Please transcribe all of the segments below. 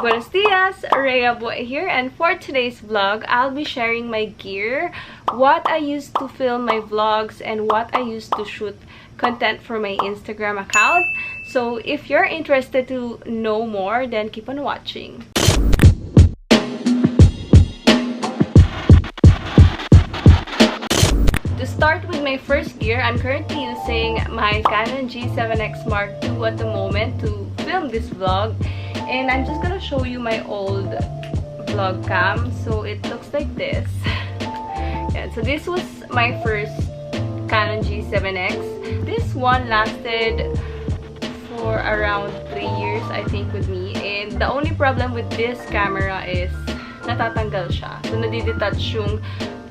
Buenos dias, Rhea Bue here, and for today's vlog, I'll be sharing my gear, what I used to film my vlogs, and what I used to shoot content for my Instagram account. So if you're interested to know more, then keep on watching. To start with my first gear, I'm currently using my Canon G7X Mark II at the moment to film this vlog. And I'm just gonna show you my old vlog cam. So it looks like this. Yeah, so this was my first Canon G7X. This one lasted for around 3 years, I think, with me. And the only problem with this camera is natatanggal siya. So nadidetach yung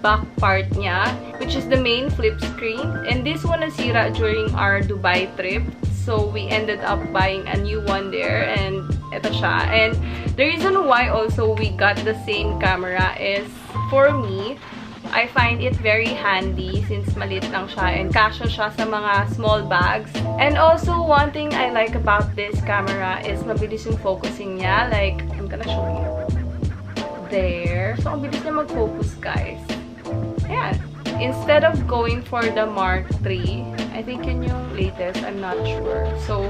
back part niya, which is the main flip screen. And this one nasira during our Dubai trip. So we ended up buying a new one there, and ito siya. And the reason why also we got the same camera is, for me, I find it very handy since maliit lang siya and kasya siya sa mga small bags. And also, one thing I like about this camera is mabilis yung focusing niya. Like, I'm gonna show you. There. So, ang bilis niya mag-focus, guys. Ayan. Instead of going for the Mark III, I think yun yung latest, I'm not sure. So,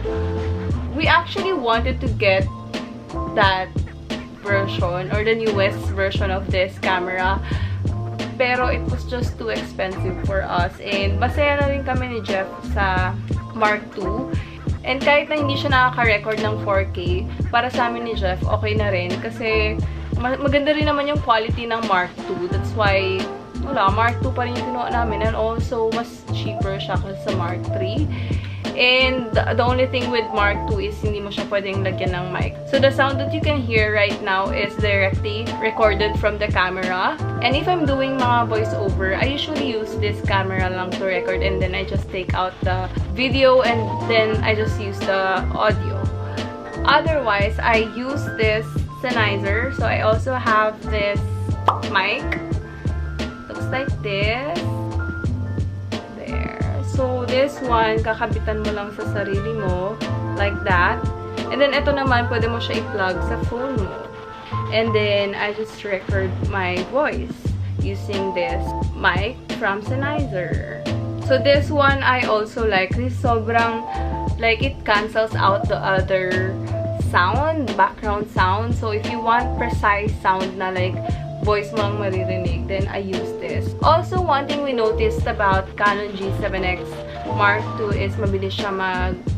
we actually wanted to get that version or the newest version of this camera. Pero it was just too expensive for us. And masaya na rin kami ni Jeff sa Mark II. And kahit na hindi siya nakaka-record ng 4K, para sa amin ni Jeff, okay na rin. Kasi maganda rin naman yung quality ng Mark II. That's why Mark II pa rin yung kinuha namin. And also, mas cheaper siya kasi sa Mark III. And the only thing with Mark II is hindi mo siya pwedeng lagyan ng mic. So the sound that you can hear right now is directly recorded from the camera. And if I'm doing mga voiceover, I usually use this camera lang to record. And then I just take out the video and then I just use the audio. Otherwise, I use this Sennheiser. So I also have this mic. Looks like this. There. So this one, kakabitan mo lang sa sarili mo. Like that. And then ito naman, pwede mo siya i-plug sa phone mo. And then I just record my voice using this mic from Sennheiser. So this one I also like. This sobrang, like, it cancels out the other sound, background sound. So if you want precise sound na like voice mo lang maririnig, then I use this. Also, one thing we noticed about Canon G7X Mark II is mabilis siya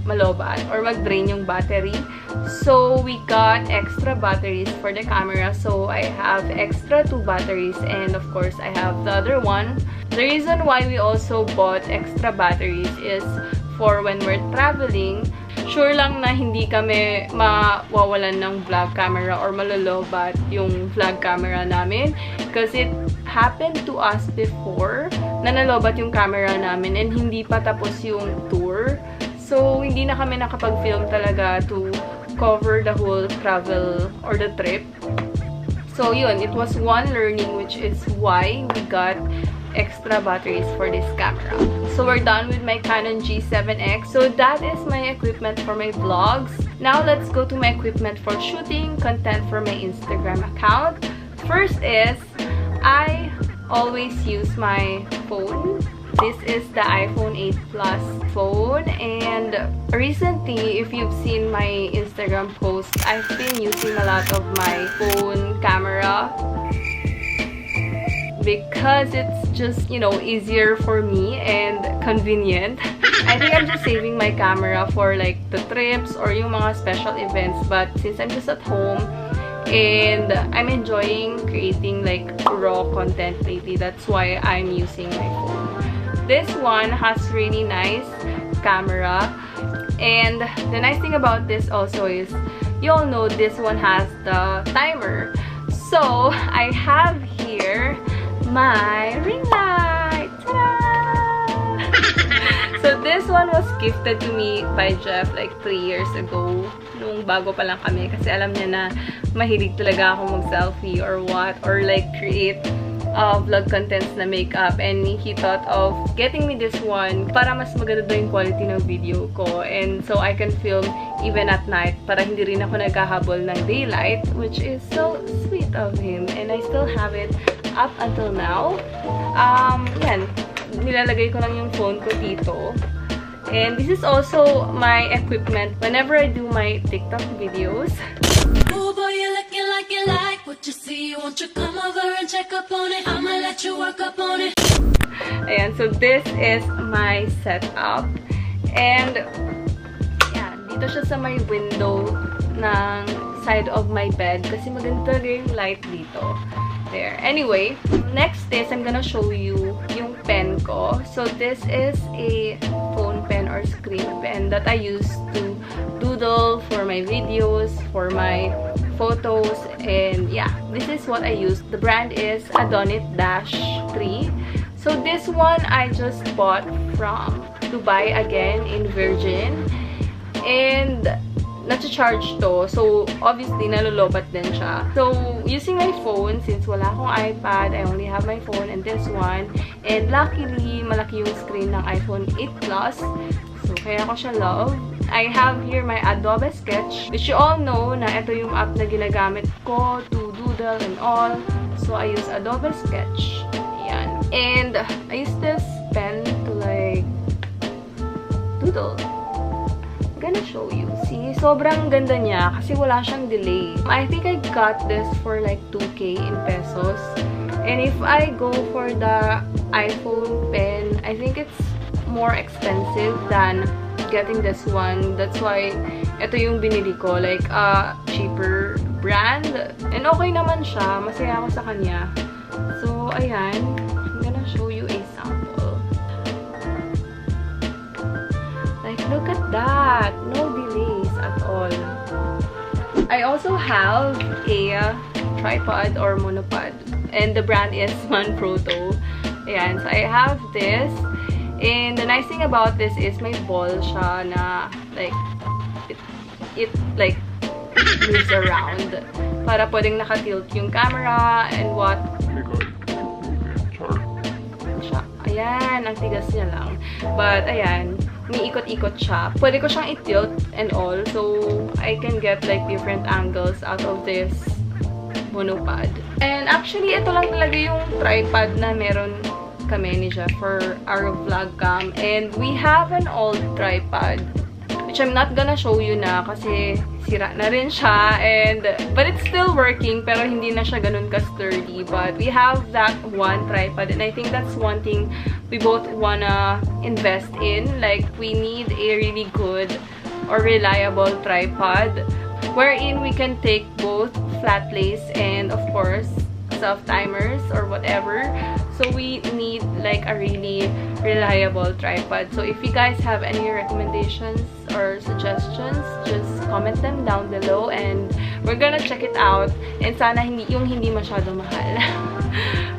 malobat or mag-drain yung battery. So, we got extra batteries for the camera. So, I have extra 2 batteries and of course, I have the other one. The reason why we also bought extra batteries is for when we're traveling. Sure lang na hindi kami mawawalan ng vlog camera or malolobat yung vlog camera namin. Because it happened to us before na nalobat yung camera namin and hindi pa tapos yung tour. So, hindi na kami nakapag-film talaga to cover the whole travel or the trip. So, yun. It was one learning, which is why we got extra batteries for this camera. So we're done with my Canon G7X. So that is my equipment for my vlogs. Now let's go to my equipment for shooting content for my Instagram account. First is, I always use my phone. This is the iPhone 8 Plus phone, and recently, if you've seen my Instagram posts, I've been using a lot of my phone camera because it's just, you know, easier for me and convenient. I think I'm just saving my camera for like the trips or yung mga special events, but since I'm just at home and I'm enjoying creating like raw content lately, that's why I'm using my phone. This one has really nice camera, and the nice thing about this also is, you all know this one has the timer. So I have here my ring light. Ta-da! So this one was gifted to me by Jeff like 3 years ago. Nung bago pa lang kami. Kasi alam niya na mahilig talaga ako mag-selfie or what. Or like create vlog contents na makeup, and he thought of getting me this one para mas maganda daw yung quality ng video ko, and so I can film even at night para hindi rin ako naghahabol ng daylight, which is so sweet of him, and I still have it up until now. Yan, nilalagay ko lang yung phone ko dito. And this is also my equipment whenever I do my TikTok videos. Oh boy, you're looking like you like what you see. Won't you come over and check up on it? I'ma let you work up on it. Ayan, so this is my setup. And, yeah, dito siya sa may window ng side of my bed kasi maganda talaga yung light dito. There. Anyway, next is I'm gonna show you yung pen ko. So this is a phone pen or screen pen that I use to doodle for my videos, for my photos, and yeah, this is what I use. The brand is Adonit-3. So this one I just bought from Dubai again in Virgin, and na-charge to. So, obviously, nalolobat din siya. So, using my phone, since wala akong iPad, I only have my phone and this one. And luckily, malaki yung screen ng iPhone 8 Plus. So, kaya ko siya love. I have here my Adobe Sketch, which you all know na ito yung app na ginagamit ko to doodle and all. So, I use Adobe Sketch. Ayan. And, I use this pen to like doodle. I'm gonna show you. See, sobrang ganda niya kasi wala siyang delay. I think I got this for like 2K in pesos. And if I go for the iPhone pen, I think it's more expensive than getting this one. That's why ito yung binili ko, like a cheaper brand. And okay naman siya. Masaya ako sa kanya. So, ayan. I'm gonna show you a sample. Like, look at that! No delays at all. I also have a tripod or monopod. And the brand is Manfrotto. Ayan. So, I have this. And the nice thing about this is may ball siya na, like, it like, moves around. Para pwedeng nakatilt yung camera and what. Ayan. Ang tigas niya lang. But, ayan. Umiikot-ikot siya. Pwede ko siyang i-tilt and all. So, I can get like different angles out of this monopod. And actually, ito lang talaga yung tripod na meron kami ni Jeff for our vlog cam. And we have an old tripod, which I'm not gonna show you na kasi sira na rin siya. But it's still working, pero hindi na siya ganun ka-sturdy. But we have that one tripod, and I think that's one thing we both wanna invest in. Like, we need a really good or reliable tripod wherein we can take both flat lays and, of course, self-timers or whatever. So, we need like a really reliable tripod. So, if you guys have any recommendations or suggestions, just comment them down below and we're gonna check it out. And sana hindi masyado mahal.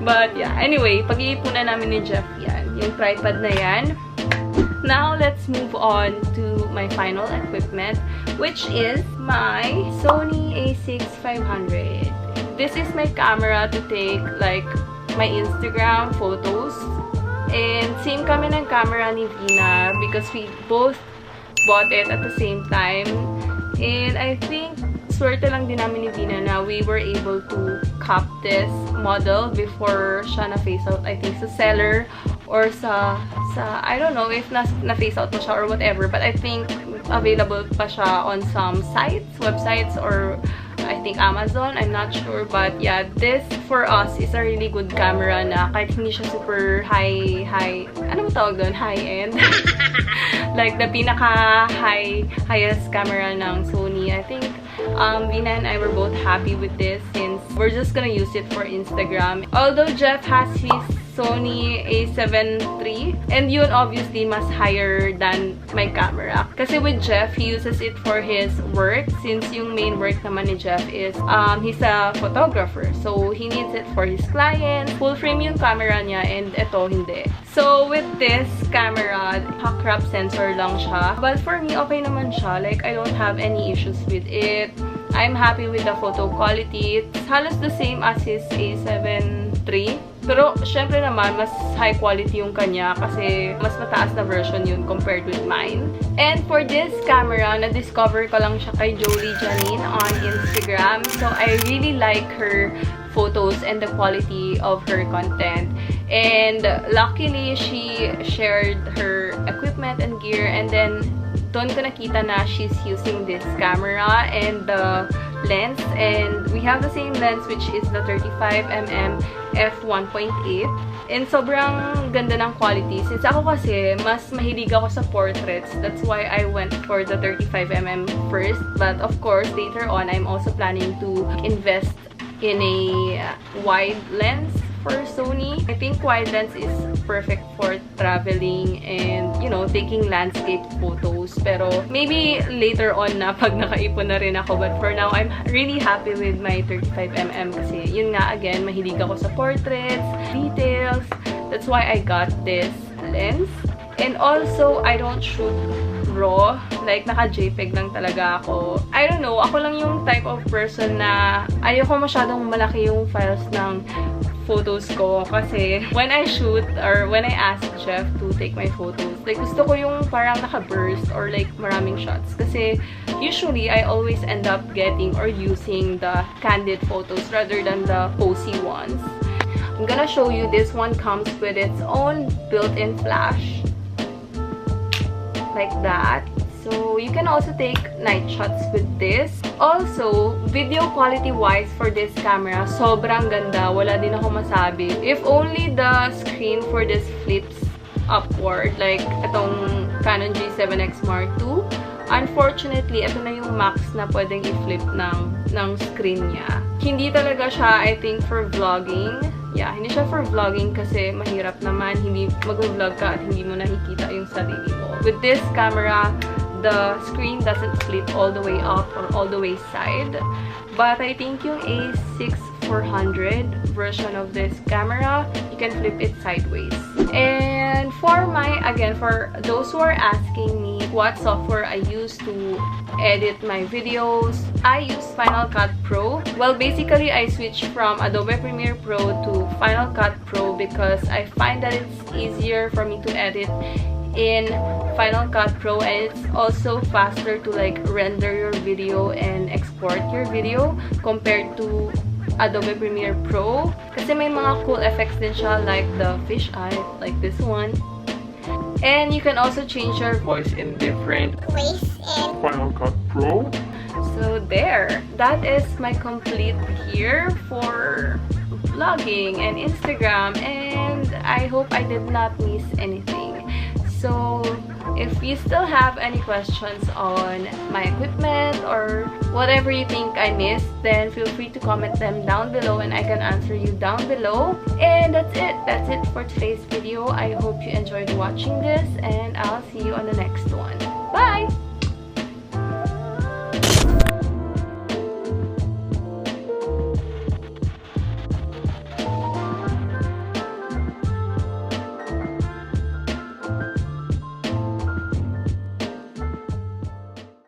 But yeah, anyway, pag-iipunan namin ni Jeff yan, yung tripod na yan. Now, let's move on to my final equipment, which is my Sony A6500. This is my camera to take like my Instagram photos. And same kami ng camera ni Vina because we both bought it at the same time. And I think swerte lang din namin ni Vina na we were able to cop this model before siya na-face out, I think, sa seller or sa I don't know if na-face out pa siya or whatever, but I think available pa siya on some sites, websites, or I think Amazon, I'm not sure. But yeah, this for us is a really good camera na kahit hindi siya super ano mo tawag doon? High-end. Like the highest camera ng Sony. I think Vina and I were both happy with this since we're just gonna use it for Instagram. Although Jeff has his Sony A7 III, and yun obviously mas higher than my camera. Kasi with Jeff, he uses it for his work since yung main work naman ni Jeff is he's a photographer. So, he needs it for his clients. Full frame yung camera niya and ito hindi. So, with this camera, crop sensor lang siya. But for me, okay naman siya. Like, I don't have any issues with it. I'm happy with the photo quality. It's halos the same as his A7 III. Pero, syempre naman, mas high quality yung kanya kasi mas mataas na version yun compared with mine. And for this camera, na-discover ko lang siya kay Jolie Janine on Instagram. So, I really like her photos and the quality of her content. And luckily, she shared her equipment and gear. And then, doon ko nakita na she's using this camera and the lens. And we have the same lens, which is the 35mm f1.8. And sobrang ganda ng quality. Since ako kasi, mas mahilig ako sa portraits. That's why I went for the 35mm first. But of course, later on, I'm also planning to invest in a wide lens for Sony. I think wide lens is perfect for traveling and, you know, taking landscape photos. Pero maybe later on na pag nakaipon na rin ako. But for now, I'm really happy with my 35mm kasi yun nga, again, mahilig ako sa portraits, details. That's why I got this lens. And also, I don't shoot raw. Like, naka-JPEG lang talaga ako. I don't know, ako lang yung type of person na ayoko masyadong malaki yung files ng photos ko. Kasi, when I shoot or when I ask Jeff to take my photos, like, gusto ko yung parang naka-burst or like maraming shots. Kasi, usually, I always end up getting or using the candid photos rather than the posy ones. I'm gonna show you, this one comes with its own built-in flash. Like that. So, you can also take night shots with this. Also, video quality-wise for this camera, sobrang ganda. Wala din ako masabi. If only the screen for this flips upward, like itong Canon G7X Mark II. Unfortunately, ito na yung max na pwedeng i-flip ng screen niya. Hindi talaga siya, I think, for vlogging. Yeah, hindi siya for vlogging kasi mahirap naman. Hindi mag-vlog ka at hindi mo nakikita yung sarili mo. With this camera, the screen doesn't flip all the way up or all the way side. But I think yung A6400 version of this camera, you can flip it sideways. And for those who are asking me what software I use to edit my videos, I use Final Cut Pro. Well, basically, I switched from Adobe Premiere Pro to Final Cut Pro because I find that it's easier for me to edit in Final Cut Pro, and it's also faster to like render your video and export your video compared to Adobe Premiere Pro. Kasi may mga cool effects din siya, like the fish eye, like this one. And you can also change your voice in different ways in Final Cut Pro. So there, that is my complete gear for vlogging and Instagram, and I hope I did not miss anything. So, if you still have any questions on my equipment or whatever you think I missed, then feel free to comment them down below and I can answer you down below. And that's it. That's it for today's video. I hope you enjoyed watching this and I'll see you on the next one. Bye!